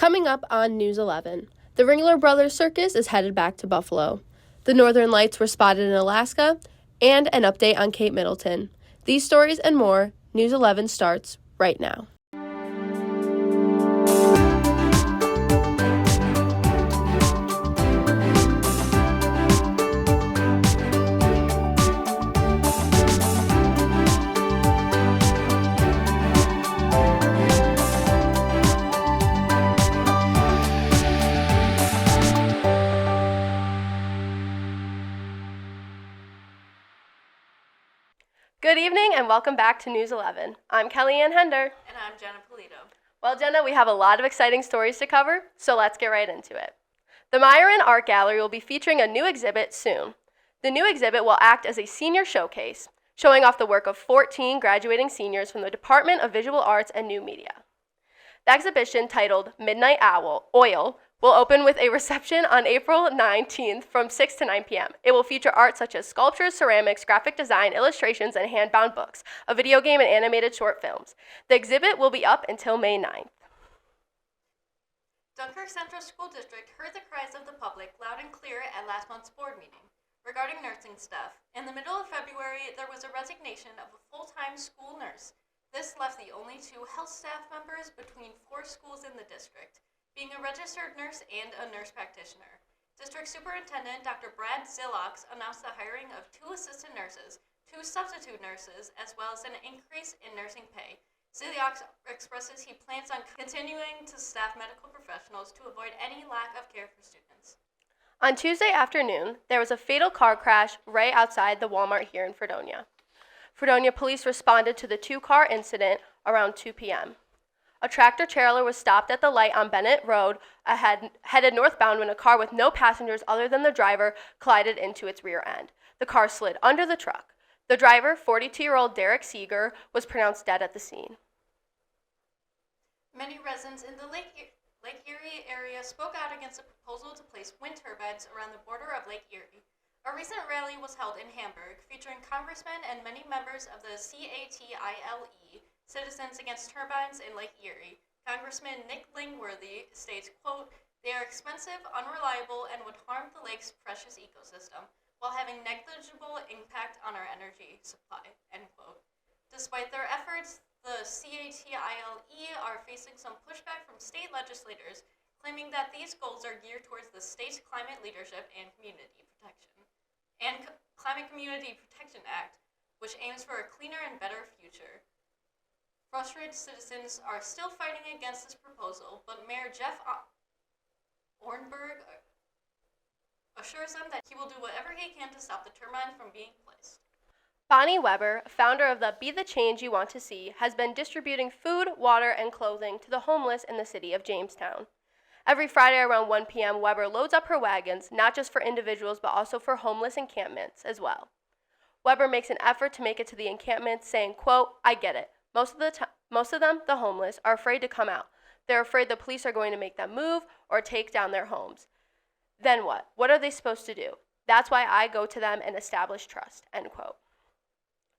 Coming up on News 11, the Ringler Brothers Circus is headed back to Buffalo. The Northern Lights were spotted in Alaska, and an update on Kate Middleton. These stories and more, News 11 starts right now. Good evening and welcome back to News 11. I'm Kellyanne Hender. And I'm Jenna Polito. Well, Jenna, we have a lot of exciting stories to cover, so let's get right into it. The Myron Art Gallery will be featuring a new exhibit soon. The new exhibit will act as a senior showcase, showing off the work of 14 graduating seniors from the Department of Visual Arts and New Media. The exhibition, titled Midnight Oil, will open with a reception on April 19th from 6 to 9 p.m. It will feature art such as sculptures, ceramics, graphic design, illustrations, and hand-bound books, a video game, and animated short films. The exhibit will be up until May 9th. Dunkirk Central School District heard the cries of the public loud and clear at last month's board meeting. Regarding nursing staff, in the middle of February, there was a resignation of a full-time school nurse. This left the only 2 health staff members between 4 schools in the district, being a registered nurse and a nurse practitioner. District Superintendent Dr. Brad Zillox announced the hiring of 2 assistant nurses, 2 substitute nurses, as well as an increase in nursing pay. Zillox expresses he plans on continuing to staff medical professionals to avoid any lack of care for students. On Tuesday afternoon, there was a fatal car crash right outside the Walmart here in Fredonia. Fredonia police responded to the 2-car incident around 2 p.m. A tractor-trailer was stopped at the light on Bennett Road headed northbound when a car with no passengers other than the driver collided into its rear end. The car slid under the truck. The driver, 42-year-old Derek Seeger, was pronounced dead at the scene. Many residents in the Lake Erie area spoke out against a proposal to place wind turbines around the border of Lake Erie. A recent rally was held in Hamburg, featuring congressmen and many members of the CATILE, Citizens Against Turbines in Lake Erie. Congressman Nick Langworthy states, quote, "They are expensive, unreliable, and would harm the lake's precious ecosystem, while having negligible impact on our energy supply," end quote. Despite their efforts, the CATILE are facing some pushback from state legislators, claiming that these goals are geared towards the state's climate leadership and Climate Community Protection Act, which aims for a cleaner and better future. Frustrated citizens are still fighting against this proposal, but Mayor Jeff Ornberg assures them that he will do whatever he can to stop the turbine from being placed. Bonnie Weber, founder of the Be the Change You Want to See, has been distributing food, water, and clothing to the homeless in the city of Jamestown. Every Friday around 1 p.m., Weber loads up her wagons, not just for individuals, but also for homeless encampments as well. Weber makes an effort to make it to the encampments, saying, quote, "I get it. Most of them, the homeless, are afraid to come out. They're afraid the police are going to make them move or take down their homes. Then what? What are they supposed to do? That's why I go to them and establish trust," end quote.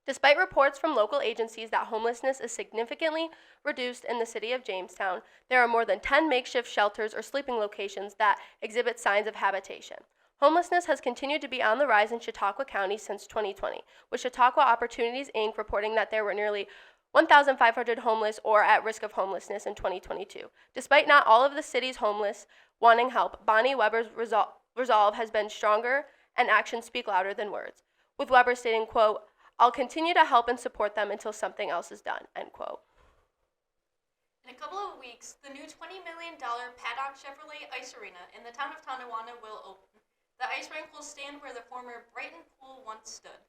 Despite reports from local agencies that homelessness is significantly reduced in the city of Jamestown, there are more than 10 makeshift shelters or sleeping locations that exhibit signs of habitation. Homelessness has continued to be on the rise in Chautauqua County since 2020, with Chautauqua Opportunities, Inc. reporting that there were nearly 1,500 homeless or at risk of homelessness in 2022. Despite not all of the city's homeless wanting help, Bonnie Weber's resolve has been stronger and actions speak louder than words, with Weber stating, quote, "I'll continue to help and support them until something else is done," end quote. In a couple of weeks, the new $20 million Paddock Chevrolet Ice Arena in the town of Tonawanda will open. The ice rink will stand where the former Brighton Pool once stood.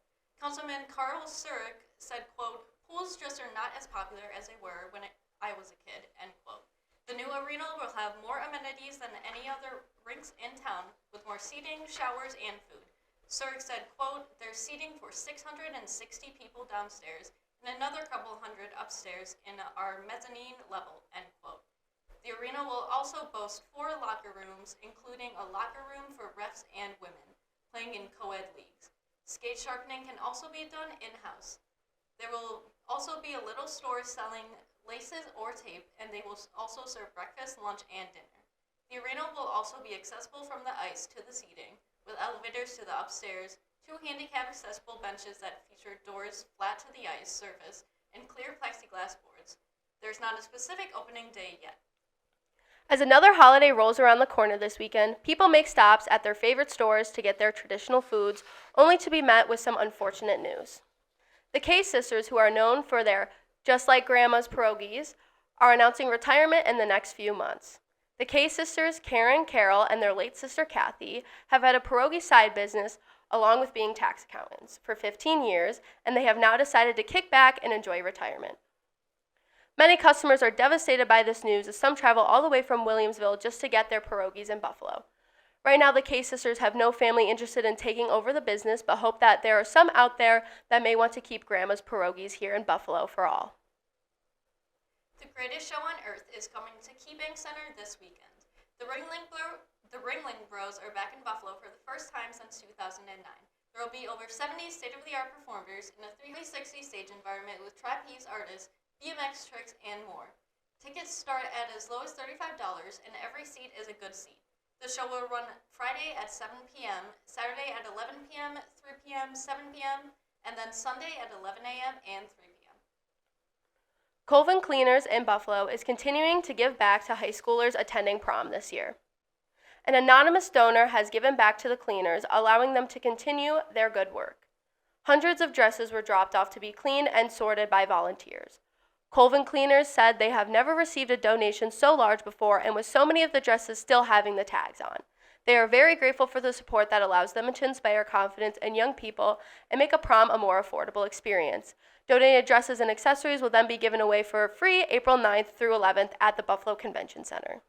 Councilman Carl Surik said, quote, "Pools just are not as popular as they were when I was a kid," end quote. The new arena will have more amenities than any other rinks in town, with more seating, showers, and food. Surik said, quote, "There's seating for 660 people downstairs and another couple hundred upstairs in our mezzanine level," end quote. The arena will also boast 4 locker rooms, including a locker room for refs and women, playing in co-ed leagues. Skate sharpening can also be done in-house. There will also be a little store selling laces or tape, and they will also serve breakfast, lunch, and dinner. The arena will also be accessible from the ice to the seating, with elevators to the upstairs, 2 handicap-accessible benches that feature doors flat to the ice surface, and clear plexiglass boards. There's not a specific opening day yet. As another holiday rolls around the corner this weekend, people make stops at their favorite stores to get their traditional foods, only to be met with some unfortunate news. The K sisters, who are known for their Just Like Grandma's pierogies, are announcing retirement in the next few months. The K sisters, Karen, Carol, and their late sister Kathy, have had a pierogi side business along with being tax accountants for 15 years, and they have now decided to kick back and enjoy retirement. Many customers are devastated by this news, as some travel all the way from Williamsville just to get their pierogies in Buffalo. Right now, the K sisters have no family interested in taking over the business, but hope that there are some out there that may want to keep Grandma's pierogies here in Buffalo for all. The Greatest Show on Earth is coming to KeyBank Center this weekend. The Ringling Bros are back in Buffalo for the first time since 2009. There will be over 70 state-of-the-art performers in a 360 stage environment with trapeze artists, BMX tricks, and more. Tickets start at as low as $35, and every seat is a good seat. The show will run Friday at 7 p.m., Saturday at 11 p.m., 3 p.m., 7 p.m., and then Sunday at 11 a.m. and 3 p.m. Colvin Cleaners in Buffalo is continuing to give back to high schoolers attending prom this year. An anonymous donor has given back to the cleaners, allowing them to continue their good work. Hundreds of dresses were dropped off to be cleaned and sorted by volunteers. Colvin Cleaners said they have never received a donation so large before, and with so many of the dresses still having the tags on. They are very grateful for the support that allows them to inspire confidence in young people and make a prom a more affordable experience. Donated dresses and accessories will then be given away for free April 9th through 11th at the Buffalo Convention Center.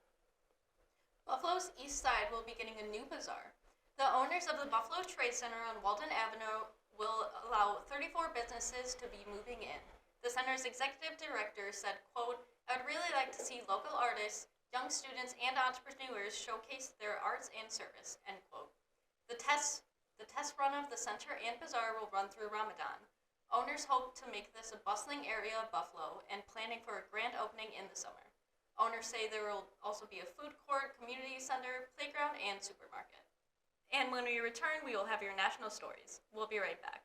Buffalo's East Side will be getting a new bazaar. The owners of the Buffalo Trade Center on Walden Avenue will allow 34 businesses to be moving in. The center's executive director said, quote, "I would really like to see local artists, young students, and entrepreneurs showcase their arts and service," end quote. The test run of the center and bazaar will run through Ramadan. Owners hope to make this a bustling area of Buffalo and planning for a grand opening in the summer. Owners say there will also be a food court, community center, playground, and supermarket. And when we return, we will have your national stories. We'll be right back.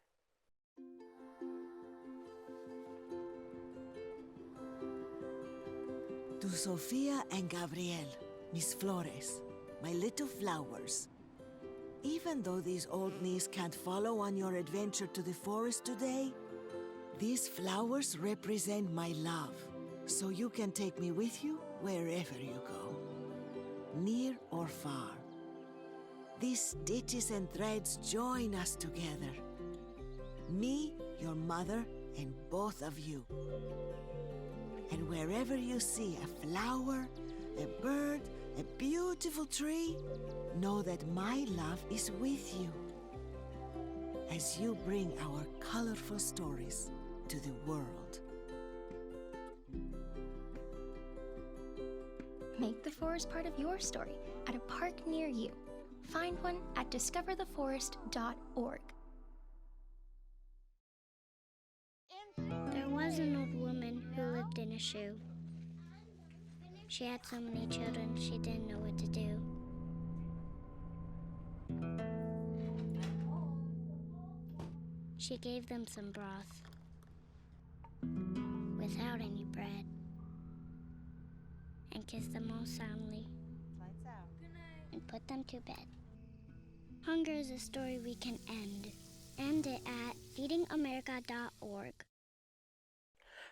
To Sofia and Gabriel, mis flores, my little flowers. Even though these old knees can't follow on your adventure to the forest today, these flowers represent my love, so you can take me with you wherever you go, near or far. These stitches and threads join us together. Me, your mother, and both of you. And wherever you see a flower, a bird, a beautiful tree, know that my love is with you as you bring our colorful stories to the world. Make the forest part of your story at a park near you. Find one at discovertheforest.org. There was an old woman who lived in a shoe. She had so many children, she didn't know what to do. She gave them some broth without any bread and kissed them all soundly and put them to bed. Hunger is a story we can end. End it at feedingamerica.org.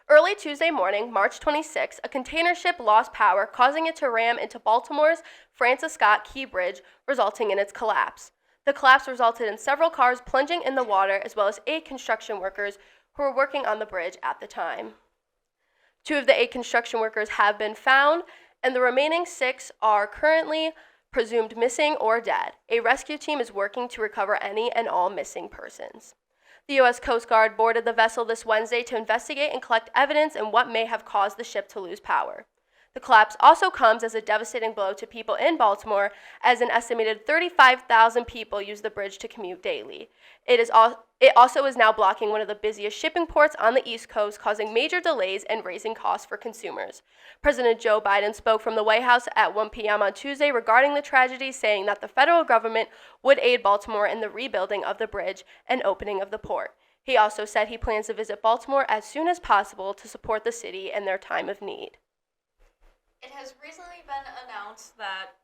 Early Tuesday morning, March 26, a container ship lost power, causing it to ram into Baltimore's Francis Scott Key Bridge, resulting in its collapse. The collapse resulted in several cars plunging in the water, as well as 8 construction workers who were working on the bridge at the time. 2 of the 8 construction workers have been found, and the remaining 6 are currently presumed missing or dead. A rescue team is working to recover any and all missing persons. The U.S. Coast Guard boarded the vessel this Wednesday to investigate and collect evidence in what may have caused the ship to lose power. The collapse also comes as a devastating blow to people in Baltimore, as an estimated 35,000 people use the bridge to commute daily. It also is now blocking one of the busiest shipping ports on the East Coast, causing major delays and raising costs for consumers. President Joe Biden spoke from the White House at 1 p.m. on Tuesday regarding the tragedy, saying that the federal government would aid Baltimore in the rebuilding of the bridge and opening of the port. He also said he plans to visit Baltimore as soon as possible to support the city in their time of need. It has recently been announced that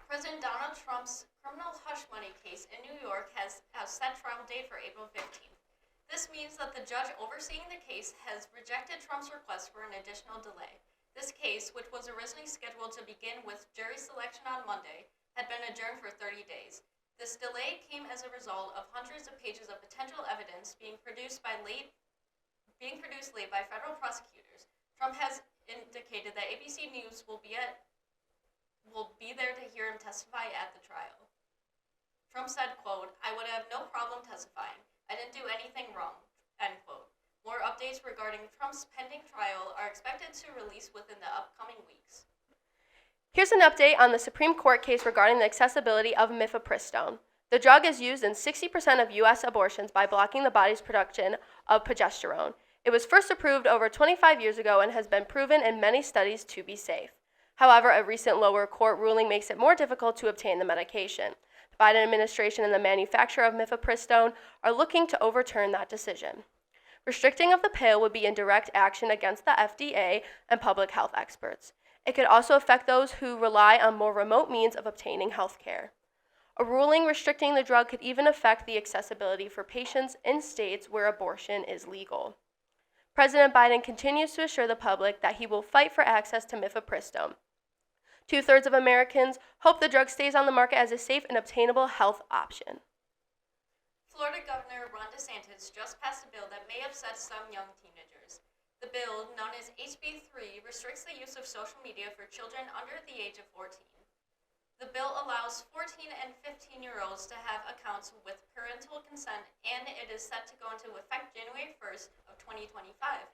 President Donald Trump's criminal hush money case in New York has set trial date for April 15th. This means that the judge overseeing the case has rejected Trump's request for an additional delay. This case, which was originally scheduled to begin with jury selection on Monday, had been adjourned for 30 days. This delay came as a result of hundreds of pages of potential evidence being produced late by federal prosecutors. Trump has indicated that ABC News will be there to hear him testify at the trial. Trump said, quote, "I would have no problem testifying. I didn't do anything wrong," end quote. More updates regarding Trump's pending trial are expected to release within the upcoming weeks. Here's an update on the Supreme Court case regarding the accessibility of mifepristone. The drug is used in 60% of U.S. abortions by blocking the body's production of progesterone. It was first approved over 25 years ago and has been proven in many studies to be safe. However, a recent lower court ruling makes it more difficult to obtain the medication. The Biden administration and the manufacturer of mifepristone are looking to overturn that decision. Restricting of the pill would be in direct action against the FDA and public health experts. It could also affect those who rely on more remote means of obtaining health care. A ruling restricting the drug could even affect the accessibility for patients in states where abortion is legal. President Biden continues to assure the public that he will fight for access to mifepristone. 2/3 of Americans hope the drug stays on the market as a safe and obtainable health option. Florida Governor Ron DeSantis just passed a bill that may upset some young teenagers. The bill, known as HB 3, restricts the use of social media for children under the age of 14. The bill allows 14 and 15-year-olds to have accounts with parental consent, and it is set to go into effect January 1st of 2025.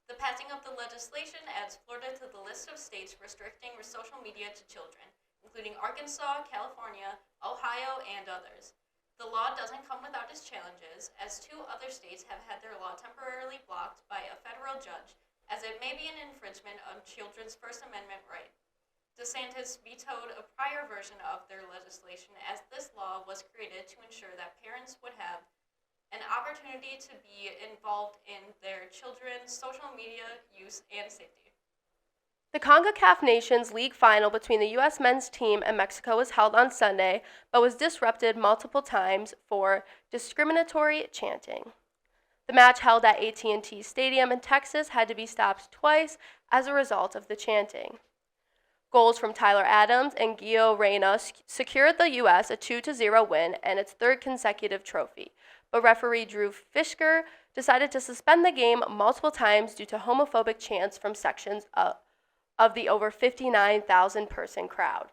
The passing of the legislation adds Florida to the list of states restricting social media to children, including Arkansas, California, Ohio, and others. The law doesn't come without its challenges, as 2 other states have had their law temporarily blocked by a federal judge, as it may be an infringement of children's First Amendment right. DeSantis vetoed a prior version of their legislation, as this law was created to ensure that parents would have an opportunity to be involved in their children's social media use and safety. The CONCACAF Nations League final between the U.S. men's team and Mexico was held on Sunday, but was disrupted multiple times for discriminatory chanting. The match, held at AT&T Stadium in Texas, had to be stopped twice as a result of the chanting. Goals from Tyler Adams and Gio Reyna secured the U.S. a 2-0 win and its 3rd consecutive trophy, but referee Drew Fischker decided to suspend the game multiple times due to homophobic chants from sections of the over 59,000-person crowd.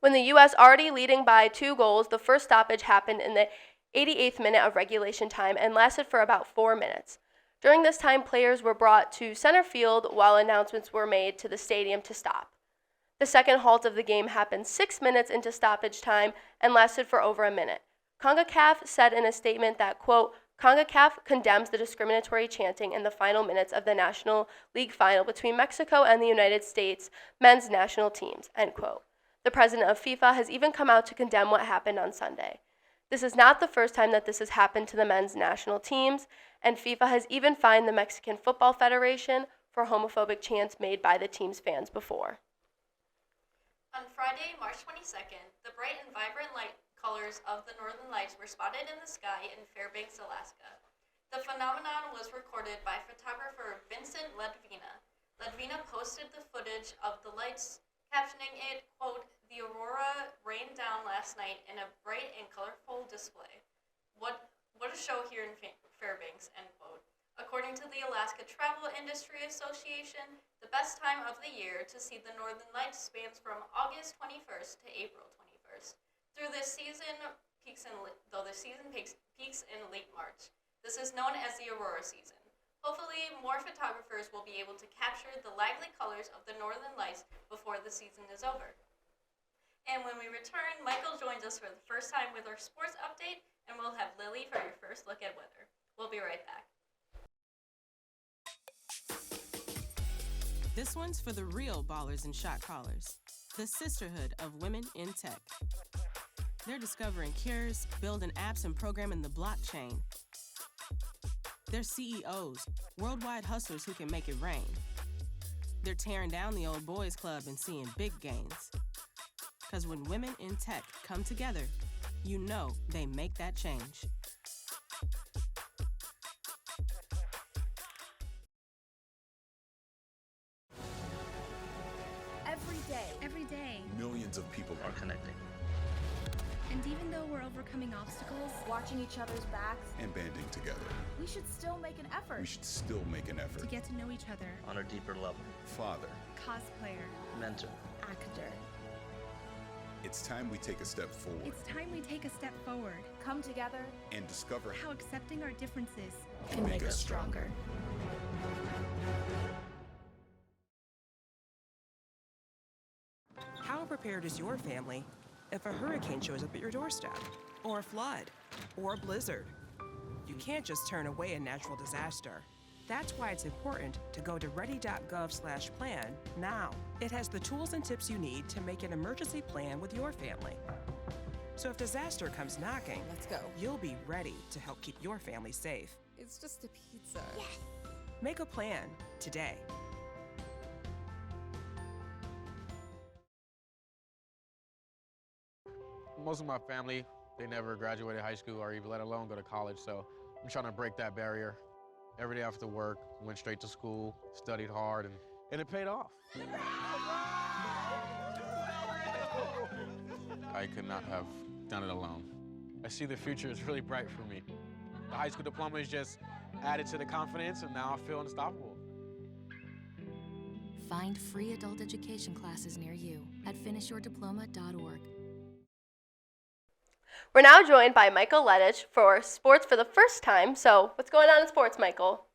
When the U.S. already leading by 2 goals, the first stoppage happened in the 88th minute of regulation time and lasted for about 4 minutes. During this time, players were brought to center field while announcements were made to the stadium to stop. The second halt of the game happened 6 minutes into stoppage time and lasted for over a minute. CONCACAF said in a statement that, quote, CONCACAF condemns the discriminatory chanting in the final minutes of the National League final between Mexico and the United States men's national teams, end quote. The president of FIFA has even come out to condemn what happened on Sunday. This is not the first time that this has happened to the men's national teams, and FIFA has even fined the Mexican Football Federation for homophobic chants made by the team's fans before. On Friday, March 22nd, the bright and vibrant light colors of the Northern Lights were spotted in the sky in Fairbanks, Alaska. The phenomenon was recorded by photographer Vincent Ledvina. Ledvina posted the footage of the lights, captioning it, quote, "The aurora rained down last night in a bright and colorful display. What a show here in Fairbanks," end quote. According to the Alaska Travel Industry Association, the best time of the year to see the Northern Lights spans from August 21st to April 21st. Through this season, peaks in late March. This is known as the aurora season. Hopefully, more photographers will be able to capture the lively colors of the northern lights before the season is over. And when we return, Michael joins us for the first time with our sports update, and we'll have Lily for your first look at weather. We'll be right back. This one's for the real ballers and shot callers, the sisterhood of women in tech. They're discovering cures, building apps, and programming the blockchain. They're CEOs, worldwide hustlers who can make it rain. They're tearing down the old boys club and seeing big gains. 'Cause when women in tech come together, you know they make that change. Every day. Millions of people are connecting And even though we're overcoming obstacles, watching each other's backs, and banding together. we should still make an effort. We should still make an to effort. get to know each other, on a deeper level. Father, cosplayer, Mentor. actor. it's time we take a step forward It's time we take a step forward. Come together. and discover How accepting our differences can make us stronger. How prepared is your family if a hurricane shows up at your doorstep, or a flood, or a blizzard? You can't just turn away a natural disaster. That's why it's important to go to ready.gov/plan now. It has the tools and tips you need to make an emergency plan with your family. So if disaster comes knocking, Let's go. you'll be ready to help keep your family safe. It's just a pizza. Make a plan today. Most of my family, they never graduated high school or even let alone go to college, so I'm trying to break that barrier. Every day after work, went straight to school, studied hard, and it paid off. I could not have done it alone. I see the future is really bright for me. The high school diploma is just added to the confidence, and now I feel unstoppable. Find free adult education classes near you at finishyourdiploma.org. We're now joined by Michael Lettich for sports for the first time. So, what's going on in sports, Michael?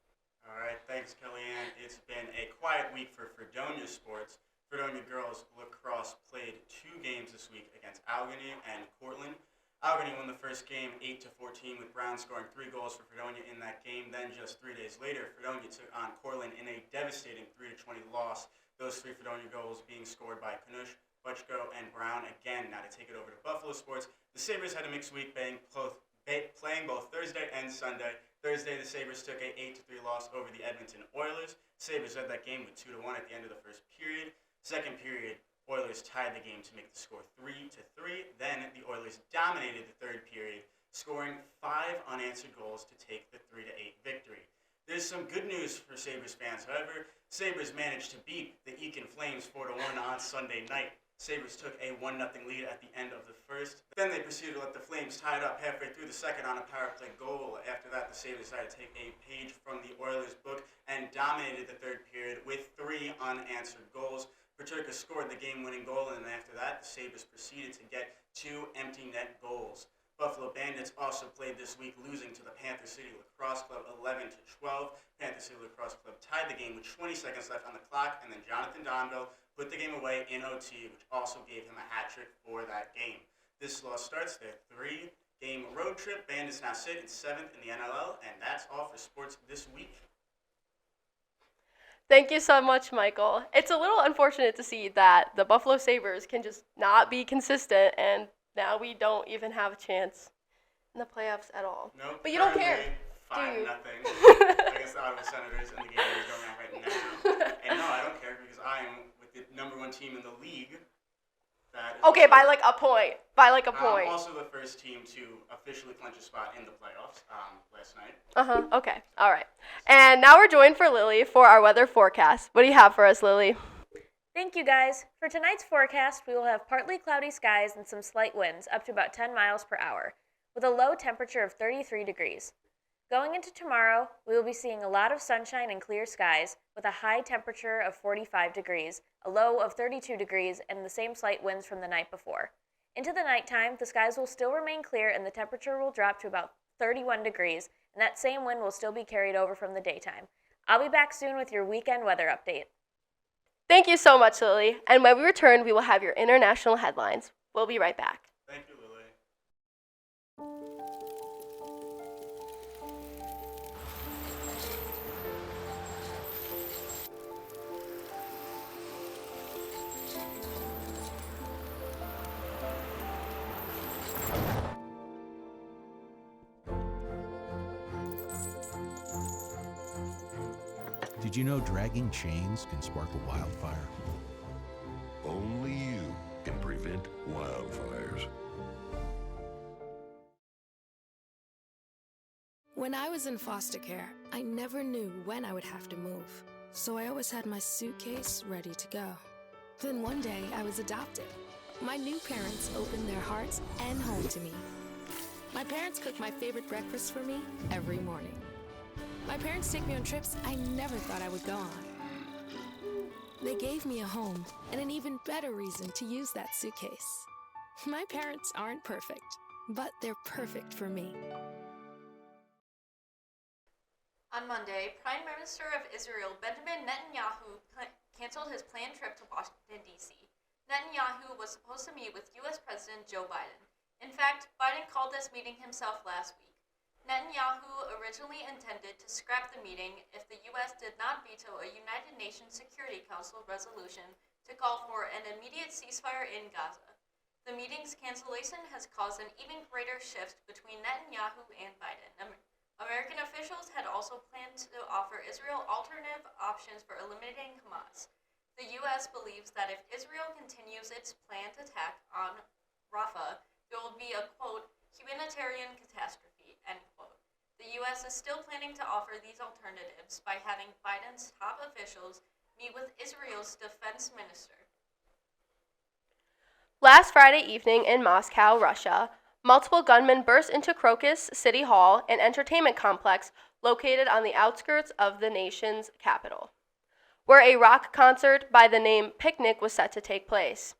All right, thanks, Kellyanne. It's been a quiet week for Fredonia sports. Fredonia girls lacrosse played 2 games this week against Allegheny and Cortland. Allegheny won the first game 8-14 with Brown scoring 3 goals for Fredonia in that game. Then just 3 days later, Fredonia took on Cortland in a devastating 3-20 loss. Those 3 Fredonia goals being scored by Kanush, Butchko, and Brown again. Now to take it over to Buffalo sports, the Sabres had a mixed week playing both Thursday and Sunday. Thursday, the Sabres took a 8-3 loss over the Edmonton Oilers. Sabres led that game with 2-1 at the end of the first period. Second period, Oilers tied the game to make the score 3-3. Then the Oilers dominated the third period, scoring 5 unanswered goals to take the 3-8 victory. There's some good news for Sabres fans, however. Sabres managed to beat the Eakin Flames 4-1 on Sunday night. Sabres took a 1-0 lead at the end of the first. Then they proceeded to let the Flames tie it up halfway through the second on a power play goal. After that, the Sabres decided to take a page from the Oilers' book and dominated the third period with 3 unanswered goals. Paterka scored the game-winning goal, and then after that, the Sabres proceeded to get 2 empty net goals. Buffalo Bandits also played this week, losing to the Panther City Lacrosse Club 11-12. Panther City Lacrosse Club tied the game with 20 seconds left on the clock, and then Jonathan Donville put the game away in OT, which also gave him a hat trick for that game. This loss starts their 3-game road trip. Bandits now sit in 7th in the NLL, and that's all for sports this week. Thank you so much, Michael. It's a little unfortunate to see that the Buffalo Sabres can just not be consistent, and now we don't even have a chance in the playoffs at all. Nope. But you don't care, do 5-0 you? against the Ottawa Senators, and the game is going on right now. And no, I don't care because I am with the #1 team in the league. That is Okay, also, by like a point. By like a point. Also the first team to officially clinch a spot in the playoffs last night. Okay. All right. And now we're joined for Lily for our weather forecast. What do you have for us, Lily? Thank you, guys. For tonight's forecast, we will have partly cloudy skies and some slight winds up to about 10 miles per hour, with a low temperature of 33 degrees. Going into tomorrow, we will be seeing a lot of sunshine and clear skies, with a high temperature of 45 degrees, a low of 32 degrees, and the same slight winds from the night before. Into the nighttime, the skies will still remain clear and the temperature will drop to about 31 degrees, and that same wind will still be carried over from the daytime. I'll be back soon with your weekend weather update. Thank you so much, Lily. And when we return, we will have your international headlines. We'll be right back. Thank you, Lily. Did you know dragging chains can spark a wildfire? Only you can prevent wildfires. When I was in foster care, I never knew when I would have to move, so I always had my suitcase ready to go. Then one day, I was adopted. My new parents opened their hearts and home to me. My parents cook my favorite breakfast for me every morning. My parents take me on trips I never thought I would go on. They gave me a home and an even better reason to use that suitcase. My parents aren't perfect, but they're perfect for me. On Monday, Prime Minister of Israel Benjamin Netanyahu canceled his planned trip to Washington, D.C. Netanyahu was supposed to meet with U.S. President Joe Biden. In fact, Biden called this meeting himself last week. Netanyahu originally intended to scrap the meeting if the U.S. did not veto a United Nations Security Council resolution to call for an immediate ceasefire in Gaza. The meeting's cancellation has caused an even greater shift between Netanyahu and Biden. American officials had also planned to offer Israel alternative options for eliminating Hamas. The U.S. believes that if Israel continues its planned attack on Rafah, there will be a, quote, humanitarian catastrophe, end quote. The U.S. is still planning to offer these alternatives by having Biden's top officials meet with Israel's defense minister. Last Friday evening in Moscow, Russia, multiple gunmen burst into Crocus City Hall, an entertainment complex located on the outskirts of the nation's capital, where a rock concert by the name Picnic was set to take place.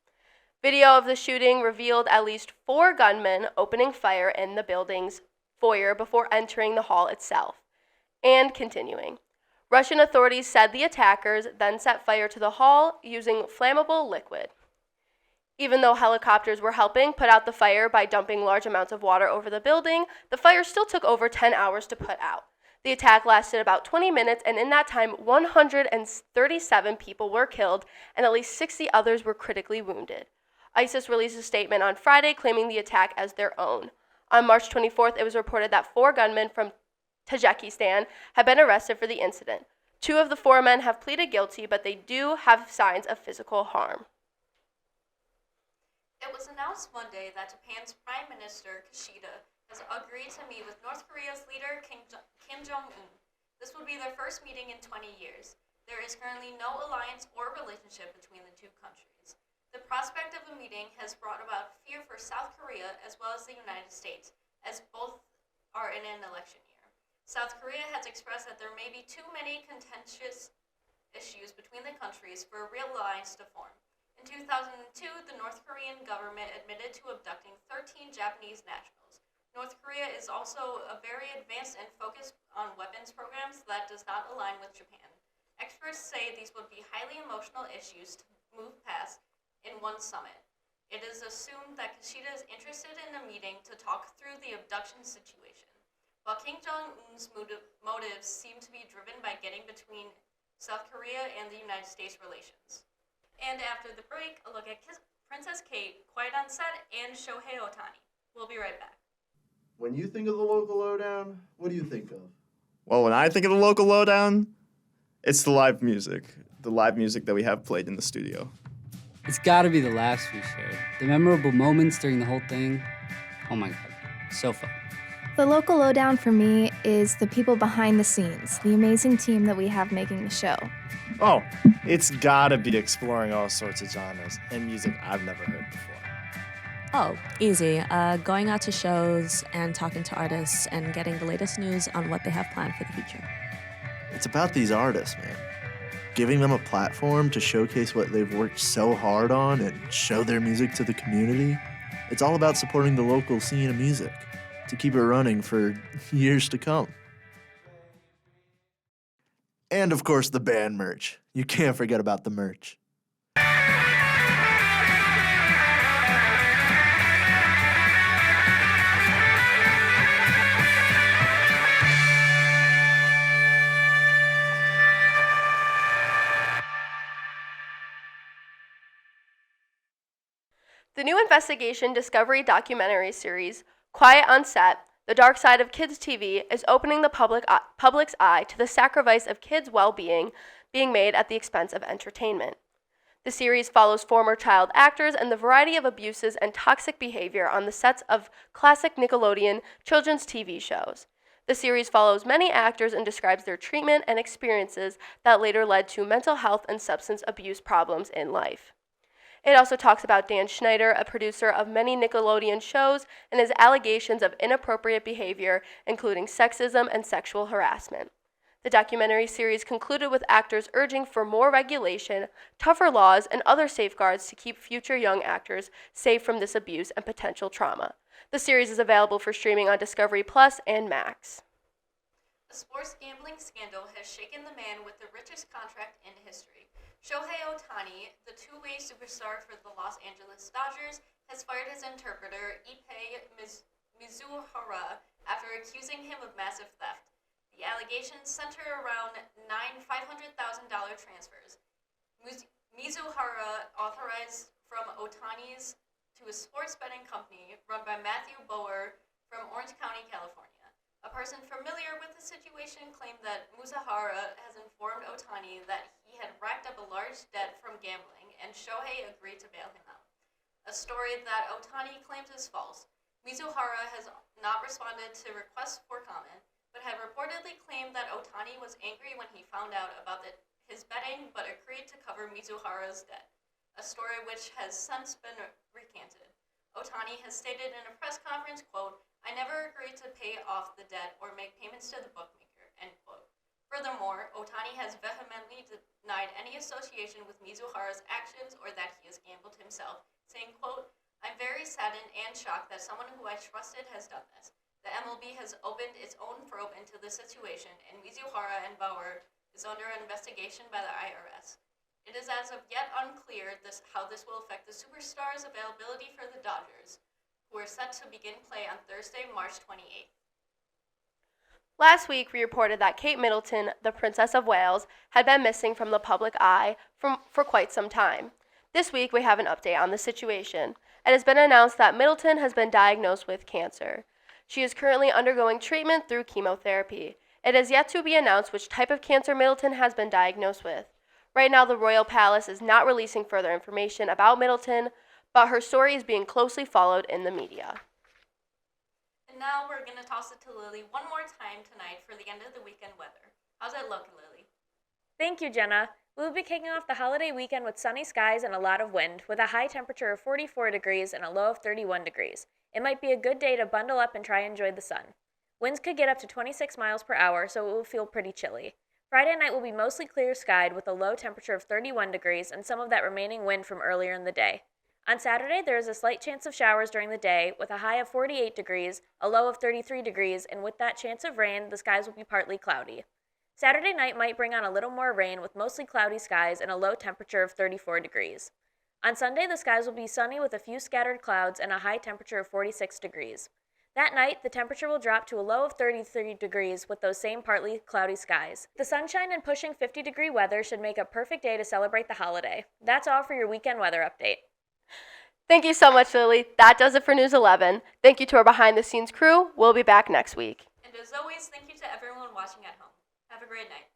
Video of the shooting revealed at least 4 gunmen opening fire in the building's foyer before entering the hall itself, and continuing. Russian authorities said the attackers then set fire to the hall using flammable liquid. Even though helicopters were helping put out the fire by dumping large amounts of water over the building, the fire still took over 10 hours to put out. The attack lasted about 20 minutes, and in that time, 137 people were killed, and at least 60 others were critically wounded. ISIS released a statement on Friday claiming the attack as their own. On March 24th, it was reported that 4 gunmen from Tajikistan had been arrested for the incident. 2 of the 4 men have pleaded guilty, but they do have signs of physical harm. It was announced Monday that Japan's Prime Minister Kishida has agreed to meet with North Korea's leader Kim Jong-un. This would be their first meeting in 20 years. There is currently no alliance or relationship between the two countries. The prospect of a meeting has brought about fear for South Korea as well as the United States, as both are in an election year. South Korea has expressed that there may be too many contentious issues between the countries for a real alliance to form. In 2002, the North Korean government admitted to abducting 13 Japanese nationals. North Korea is also very advanced and focused on weapons programs that does not align with Japan. Experts say these would be highly emotional issues to move past in one summit. It is assumed that Kishida is interested in a meeting to talk through the abduction situation, while Kim Jong-un's motives seem to be driven by getting between South Korea and the United States relations. And after the break, a look at Princess Kate, Quiet on Set, and Shohei Ohtani. We'll be right back. When you think of the local lowdown, what do you think of? Well, when I think of the local lowdown, it's the live music that we have played in the studio. It's gotta be the laughs we shared. The memorable moments during the whole thing. Oh my God, so fun. The local lowdown for me is the people behind the scenes, the amazing team that we have making the show. Oh, it's gotta be exploring all sorts of genres and music I've never heard before. Oh, easy. Going out to shows and talking to artists and getting the latest news on what they have planned for the future. It's about these artists, man. Giving them a platform to showcase what they've worked so hard on and show their music to the community. It's all about supporting the local scene of music to keep it running for years to come. And of course, the band merch. You can't forget about the merch. The new investigation Discovery documentary series, Quiet on Set, The Dark Side of Kids TV, is opening the public's eye to the sacrifice of kids' well-being being made at the expense of entertainment. The series follows former child actors and the variety of abuses and toxic behavior on the sets of classic Nickelodeon children's TV shows. The series follows many actors and describes their treatment and experiences that later led to mental health and substance abuse problems in life. It also talks about Dan Schneider, a producer of many Nickelodeon shows, and his allegations of inappropriate behavior, including sexism and sexual harassment. The documentary series concluded with actors urging for more regulation, tougher laws, and other safeguards to keep future young actors safe from this abuse and potential trauma. The series is available for streaming on Discovery Plus and Max. A sports gambling scandal has shaken the man with the richest contract in history. Shohei Ohtani, the two-way superstar for the Los Angeles Dodgers, has fired his interpreter, Ippei Mizuhara, after accusing him of massive theft. The allegations center around $500,000 transfers. Mizuhara authorized from Ohtani's to a sports betting company run by Matthew Bower from Orange County, California. A person familiar with the situation claimed that Mizuhara has informed Ohtani that he had racked up a large debt from gambling, and Shohei agreed to bail him out. A story that Ohtani claims is false. Mizuhara has not responded to requests for comment, but had reportedly claimed that Ohtani was angry when he found out about his betting, but agreed to cover Mizuhara's debt, a story which has since been recanted. Ohtani has stated in a press conference, quote, "I never agreed to pay off the debt or make payments to the bookmaker," end quote. Furthermore, Ohtani has vehemently denied any association with Mizuhara's actions or that he has gambled himself, saying, quote, "I'm very saddened and shocked that someone who I trusted has done this. The MLB has opened its own probe into the situation, and Mizuhara and Bauer is under investigation by the IRS. It is as of yet unclear how this will affect the superstars' availability for the Dodgers, who are set to begin play on Thursday, March 28th. Last week, we reported that Kate Middleton, the Princess of Wales, had been missing from the public eye for quite some time. This week, we have an update on the situation. It has been announced that Middleton has been diagnosed with cancer. She is currently undergoing treatment through chemotherapy. It is yet to be announced which type of cancer Middleton has been diagnosed with. Right now, the Royal Palace is not releasing further information about Middleton, but her story is being closely followed in the media. And now we're going to toss it to Lily one more time tonight for the end of the weekend weather. How's that look, Lily? Thank you, Jenna. We will be kicking off the holiday weekend with sunny skies and a lot of wind, with a high temperature of 44 degrees and a low of 31 degrees. It might be a good day to bundle up and try and enjoy the sun. Winds could get up to 26 miles per hour, so it will feel pretty chilly. Friday night will be mostly clear skied with a low temperature of 31 degrees and some of that remaining wind from earlier in the day. On Saturday, there is a slight chance of showers during the day with a high of 48 degrees, a low of 33 degrees, and with that chance of rain, the skies will be partly cloudy. Saturday night might bring on a little more rain with mostly cloudy skies and a low temperature of 34 degrees. On Sunday, the skies will be sunny with a few scattered clouds and a high temperature of 46 degrees. That night, the temperature will drop to a low of 33 degrees with those same partly cloudy skies. The sunshine and pushing 50-degree weather should make a perfect day to celebrate the holiday. That's all for your weekend weather update. Thank you so much, Lily. That does it for News 11. Thank you to our behind-the-scenes crew. We'll be back next week. And as always, thank you to everyone watching at home. Have a great night.